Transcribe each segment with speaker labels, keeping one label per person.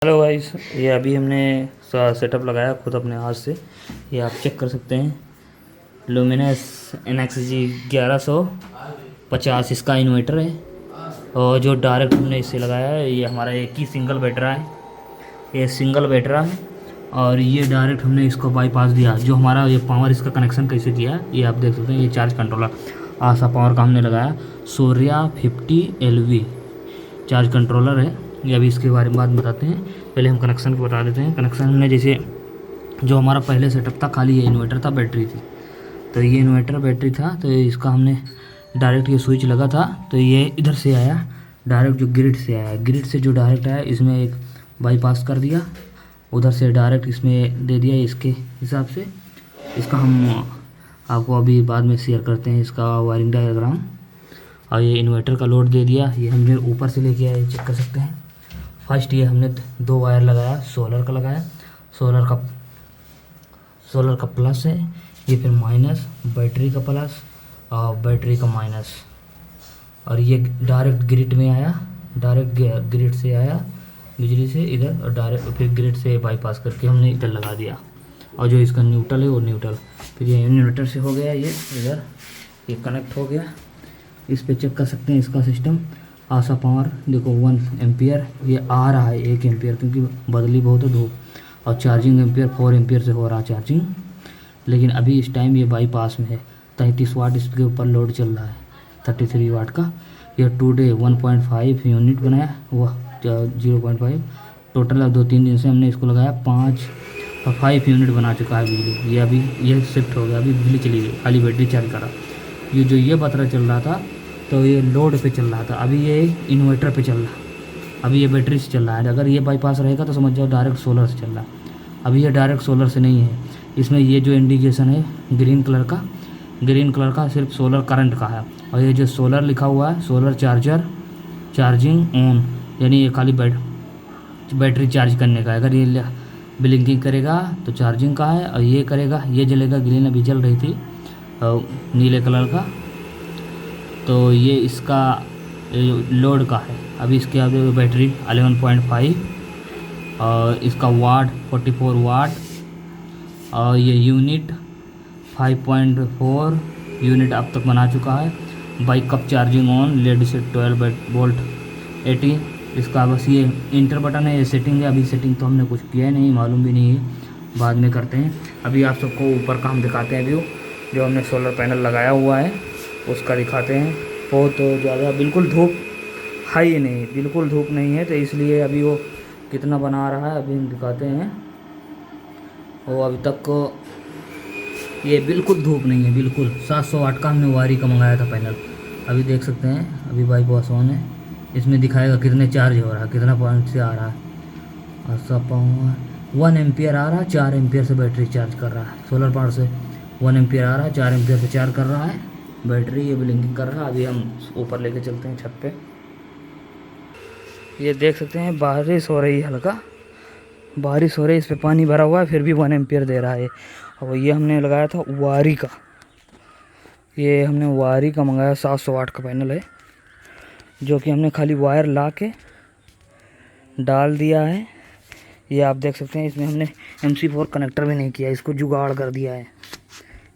Speaker 1: Hello guys, ये अभी हमने सेटअप लगाया खुद अपने हाथ से। ये आप चेक कर सकते हैं। लुमिनस NXG 1150 इसका इन्वर्टर है। और जो डायरेक्ट हमने इससे लगाया है, ये हमारा एक ही सिंगल बैटरा है। ये सिंगल बैटरा है और ये डायरेक्ट हमने इसको बाईपास दिया। जो हमारा ये पावर इसका कनेक्शन कैसे किया है, ये आप देख सकते हैं। ये चार्ज कंट्रोलर आशा पावर का हमने लगाया। सूर्या 50 LV चार्ज कंट्रोलर है। ये अभी इसके बारे में बात बताते हैं। पहले हम कनेक्शन को बता देते हैं। कनेक्शन हमने जैसे जो हमारा पहले सेटअप था, खाली ये इन्वर्टर था, बैटरी थी। तो ये इन्वर्टर बैटरी था, तो इसका हमने डायरेक्ट ये स्विच लगा था, तो ये इधर से आया डायरेक्ट, जो ग्रिड से आया। ग्रिड से जो डायरेक्ट आया, इसमें एक बाईपास कर दिया, उधर से डायरेक्ट इसमें दे दिया। इसके हिसाब से इसका हम आपको अभी बाद में शेयर करते हैं, इसका वायरिंग डायग्राम। और ये इन्वर्टर का लोड दे दिया। ये हमने ऊपर से लेके आए, चेक कर सकते हैं। फर्स्ट ये हमने 2 वायर लगाया, सोलर का लगाया। सोलर का प्लस है, ये फिर माइनस, बैटरी का प्लस और बैटरी का माइनस। और ये डायरेक्ट ग्रिड में आया, डायरेक्ट ग्रिड से आया बिजली से इधर, और डायरेक्ट फिर ग्रिड से बाईपास करके हमने इधर लगा दिया। और जो इसका न्यूट्रल है वो न्यूट्रल, फिर ये इन्वर्टर से हो गया, ये इधर ये कनेक्ट हो गया। इस पे चेक कर सकते हैं इसका सिस्टम। आशा पावर देखो 1 एम्पियर ये आ रहा है, 1 एम्पियर, क्योंकि बदली बहुत है धूप। और चार्जिंग एम्पियर 4 एम्पियर से हो रहा है चार्जिंग। लेकिन अभी इस टाइम ये बाईपास में है। 33 वाट इसके ऊपर लोड चल रहा है, 33 वाट का। ये 2 डे 1.5 यूनिट बनाया, वह 0.5 टोटल। अब 2-3 दिन से हमने इसको लगाया, 5 यूनिट बना चुका है बिजली। ये अभी ये शिफ्ट हो गया, अभी बिजली चली गई, खाली बैटरी चार्ज करा। ये जो ये बतरा चल रहा था, तो ये लोड पे चल रहा था, अभी ये इन्वर्टर पे चल रहा है। अभी ये बैटरी से चल रहा है। अगर ये बाईपास रहेगा तो समझ जाओ डायरेक्ट सोलर से चल रहा है। अभी ये डायरेक्ट सोलर से नहीं है। इसमें ये जो इंडिकेशन है ग्रीन कलर का सिर्फ सोलर करंट का है। और ये जो सोलर लिखा हुआ है, सोलर चार्जर चार्जिंग ऑन, यानी ये खाली बैटरी चार्ज करने का है। अगर ये ब्लिंकिंग करेगा तो चार्जिंग का है, और ये करेगा, ये जलेगा, ग्रीन अभी जल रही थी नीले कलर का, तो ये इसका लोड का है। अभी इसके आगे बैटरी 11.5 और इसका वाट 44 वाट, और ये यूनिट 5.4 यूनिट अब तक बना चुका है। बाइक कप चार्जिंग ऑन, लेड से 12 वोल्ट 80। इसका बस ये इंटर बटन है, ये सेटिंग है। अभी सेटिंग तो हमने कुछ किया है नहीं, मालूम भी नहीं है, बाद में करते हैं। अभी आप सबको ऊपर का हम दिखाते हैं व्यू, जो हमने सोलर पैनल लगाया हुआ है उसका दिखाते हैं। बहुत ज़्यादा बिल्कुल धूप है ही नहीं, बिल्कुल धूप नहीं है, तो इसलिए अभी वो कितना बना रहा है अभी हम दिखाते हैं। वो अभी तक को ये बिल्कुल धूप नहीं है, बिल्कुल 700 वाट का हमने वारी का मंगाया था पैनल। अभी देख सकते हैं, अभी बाईपास ऑन है। इसमें दिखाएगा कितने चार्ज हो रहा है, कितना पॉइंट से आ रहा है। और सब पाऊँगा 1 एम्पियर आ रहा है, 4 एम्पियर से बैटरी चार्ज कर रहा है। सोलर पावर से 1 एम्पियर आ रहा है, 4 एम्पियर से चार्ज कर रहा है बैटरी। ये ब्लिंकिंग कर रहा है। अभी हम ऊपर लेके चलते हैं छत पे। ये देख सकते हैं बारिश हो रही है, हल्का बारिश हो रही है, इस पे पानी भरा हुआ है, फिर भी 1 एम्पियर दे रहा है। और ये हमने लगाया था वारी का, ये हमने वारी का मंगाया, 700 वाट का पैनल है, जो कि हमने खाली वायर ला के डाल दिया है। ये आप देख सकते हैं, इसमें हमने MC4 कनेक्टर भी नहीं किया, इसको जुगाड़ कर दिया है।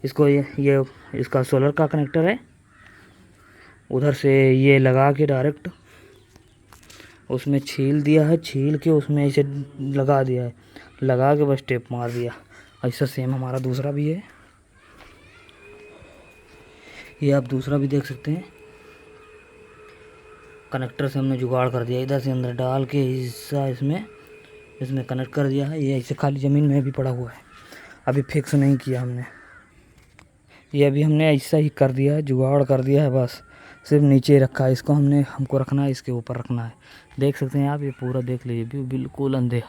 Speaker 1: इसको ये इसका सोलर का कनेक्टर है, उधर से ये लगा के डायरेक्ट उसमें छील दिया है, छील के उसमें इसे लगा दिया है, लगा के बस टेप मार दिया। ऐसा सेम हमारा दूसरा भी है, ये आप दूसरा भी देख सकते हैं। कनेक्टर से हमने जुगाड़ कर दिया, इधर से अंदर डाल के हिस्सा इसमें कनेक्ट कर दिया है। ये ऐसे खाली ज़मीन में भी पड़ा हुआ है, अभी फिक्स नहीं किया हमने। ये अभी हमने ऐसा ही कर दिया है, जुगाड़ कर दिया है, बस सिर्फ नीचे रखा है। इसको हमको रखना है, इसके ऊपर रखना है। देख सकते हैं आप, ये पूरा देख लीजिए, बिल्कुल अंधेरा,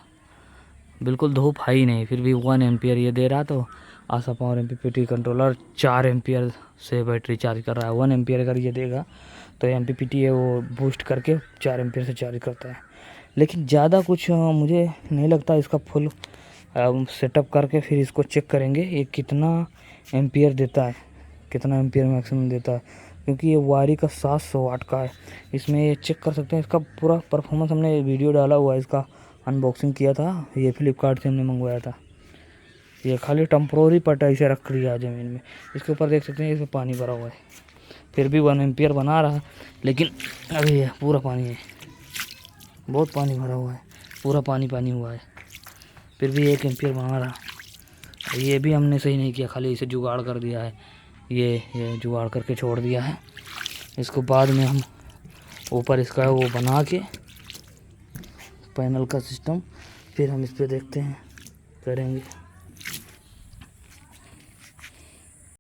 Speaker 1: बिल्कुल धूप है ही नहीं, फिर भी 1 एम्पियर ये दे रहा। तो आशा पावर MPPT कंट्रोलर 4 एम्पियर से बैटरी चार्ज कर रहा है। 1 एम्पियर अगर ये देगा तो MPPT है वो बूस्ट करके 4 एम्पियर से चार्ज करता है। लेकिन ज़्यादा कुछ मुझे नहीं लगता। इसका फुल सेटअप करके फिर इसको चेक करेंगे ये कितना एम्पियर देता है, कितना एम्पियर मैक्सिमम देता है, क्योंकि ये वारी का 700 वाट का है। इसमें ये चेक कर सकते हैं, इसका पूरा परफॉर्मेंस हमने वीडियो डाला हुआ है इसका अनबॉक्सिंग किया था। ये फ्लिपकार्ट से हमने मंगवाया था। ये खाली टेम्प्रोरी पट ऐसे रख लिया है ज़मीन में। इसके ऊपर देख सकते हैं इसमें पानी भरा हुआ है, फिर भी 1 एम्पियर बना रहा, लेकिन अभी पूरा पानी है, बहुत पानी भरा हुआ है, पूरा पानी पानी हुआ है, फिर भी 1 एम्पियर बना रहा। ये भी हमने सही नहीं किया, खाली इसे जुगाड़ कर दिया है। ये जुगाड़ करके छोड़ दिया है। इसको बाद में हम ऊपर इसका वो बना के पैनल का सिस्टम फिर हम इस पे देखते हैं, करेंगे।